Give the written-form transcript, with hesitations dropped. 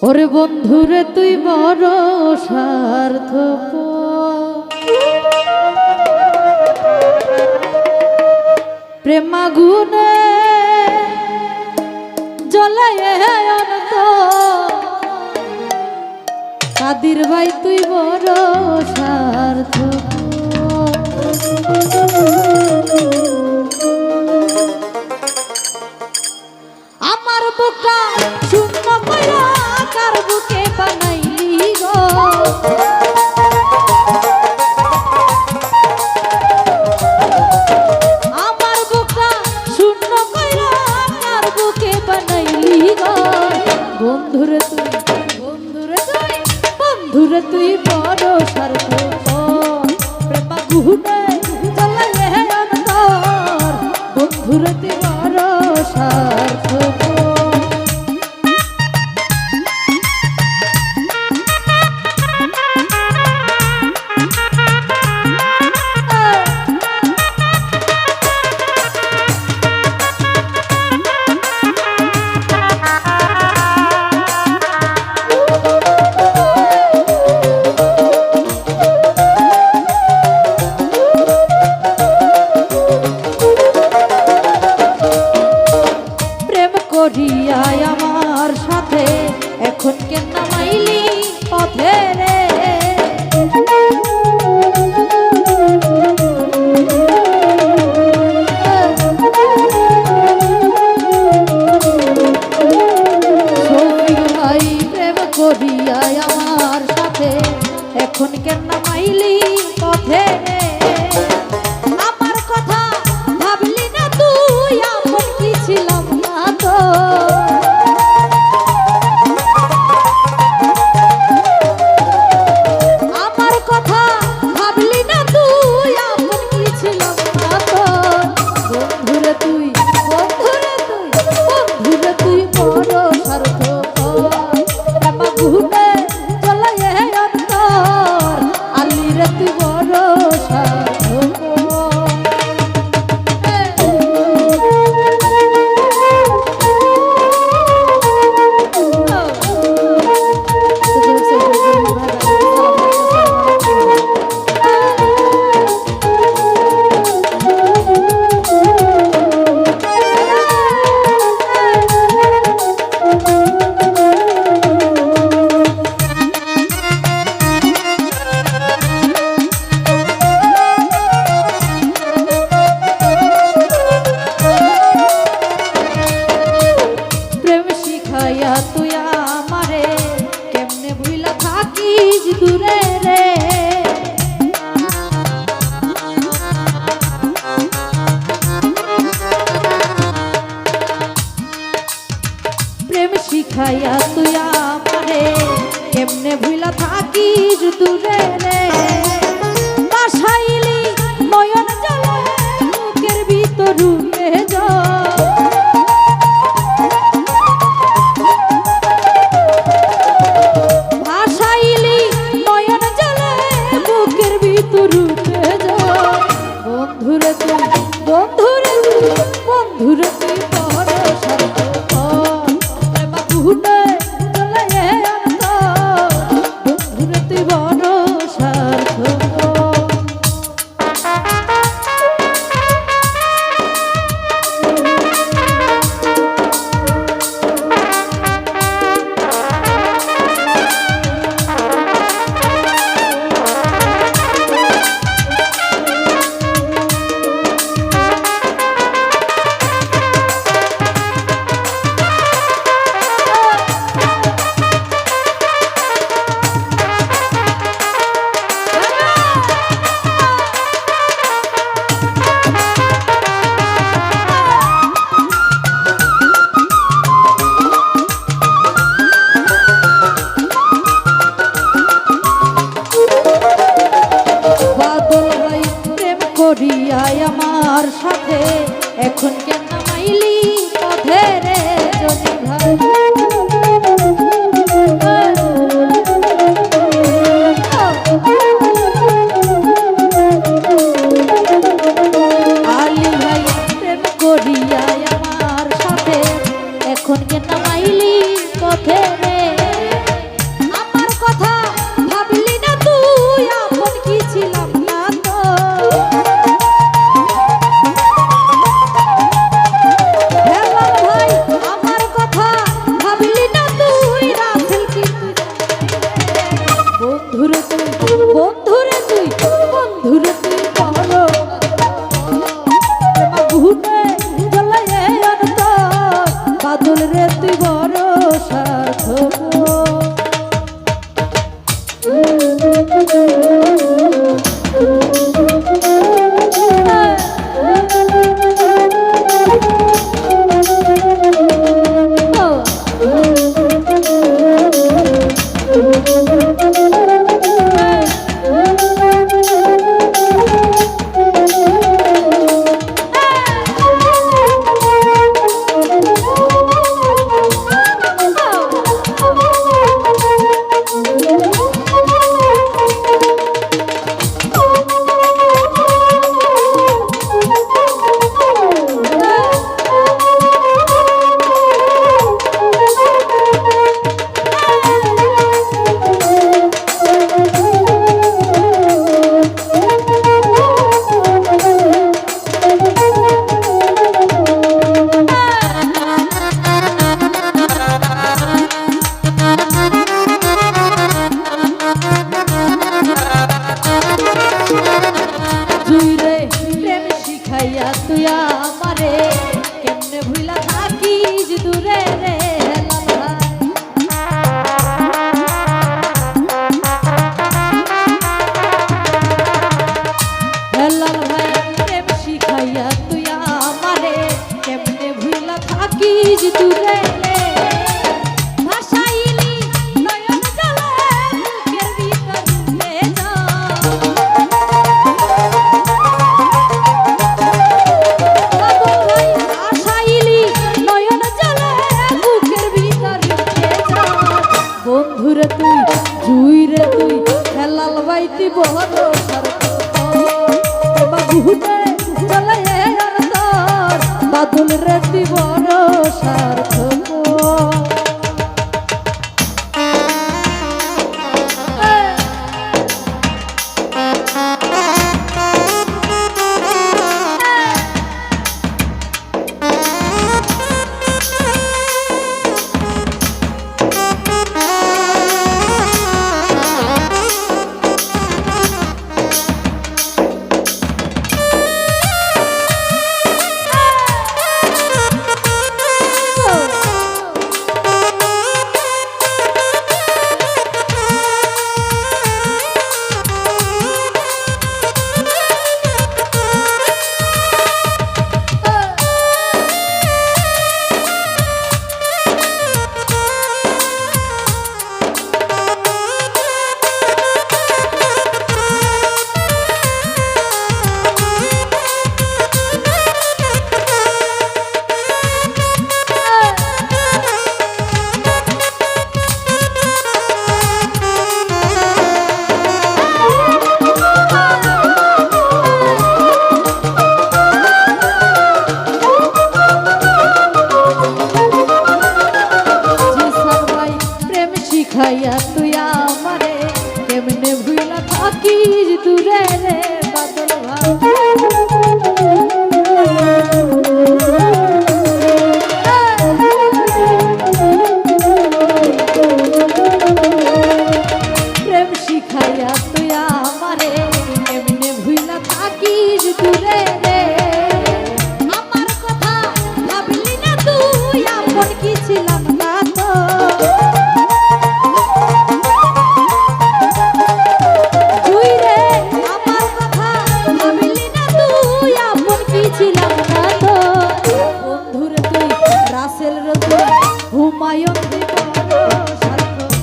ওরে বন্ধুরে তুই বড় স্বার্থপর, প্রেমাগুনে জ্বলায় অনন্ত, কাদির ভাই তুই বড় স্বার্থপর। আমার বুকটা শূন্য কইরা কার বুকে বানাইলি গো, আমার বুকটা শূন্য কইরা কার বুকে বানাইলি গো। বন্ধুরে তুই বন্ধুরে তুই বন্ধুরে তুই বড় স্বার্থপর, প্রেমাগুনে জ্বলায় অন্তর, বন্ধুরে তুই বড় স্বার্থপর। করিয়ায় আমার সাথে এখন কেন নামাইলি পথে রে, ভাই প্রেম করিয়ায় আমার সাথে এখন কেন নামাইলি পথে রে। আমার কথা ভাবলি না তুই আপন কি ছিলাম না তো, আমার কথা ভাবলি না তুই আপন কি ছিলাম না তো। বন্ধুরে তুই বন্ধুরে তুই বন্ধুরে তুই বড় স্বার্থপর, প্রেমাগুনে জ্বলায় অন্তর, আলিরে তুই বড় স্বার্থপর। তুই আমারে কেমনে ভুইলা থাকিস দূরে রে, প্রেম শিখাইয়া তুই আমারে কেমনে ভুইলা থাকিস দূরে রে। বাসাইলি নয়ন জলে বুকের ভিতর উঠে যা, বন্ধুরে তুই বন্ধুরে বন্ধুরে তুই বড় স্বার্থপর, প্রেমাগুনে জ্বলায় অন্তর, বন্ধুরে তুই বড় স্বার্থপর। দিব ঘুটে চলে বাদুল রে দিব সার্থক খাইয়া তুই আমারে কেমনে ভুইলা থাকিস দূরে রে বাদল প্রেম শিখাইয়া তুই আমারে কেমনে ভুইলা থাকিস দূরে রে আমার কথা ভাবলি না তুই আপন কি ছিলাম না তো হুমায়ুন দিব সার্থক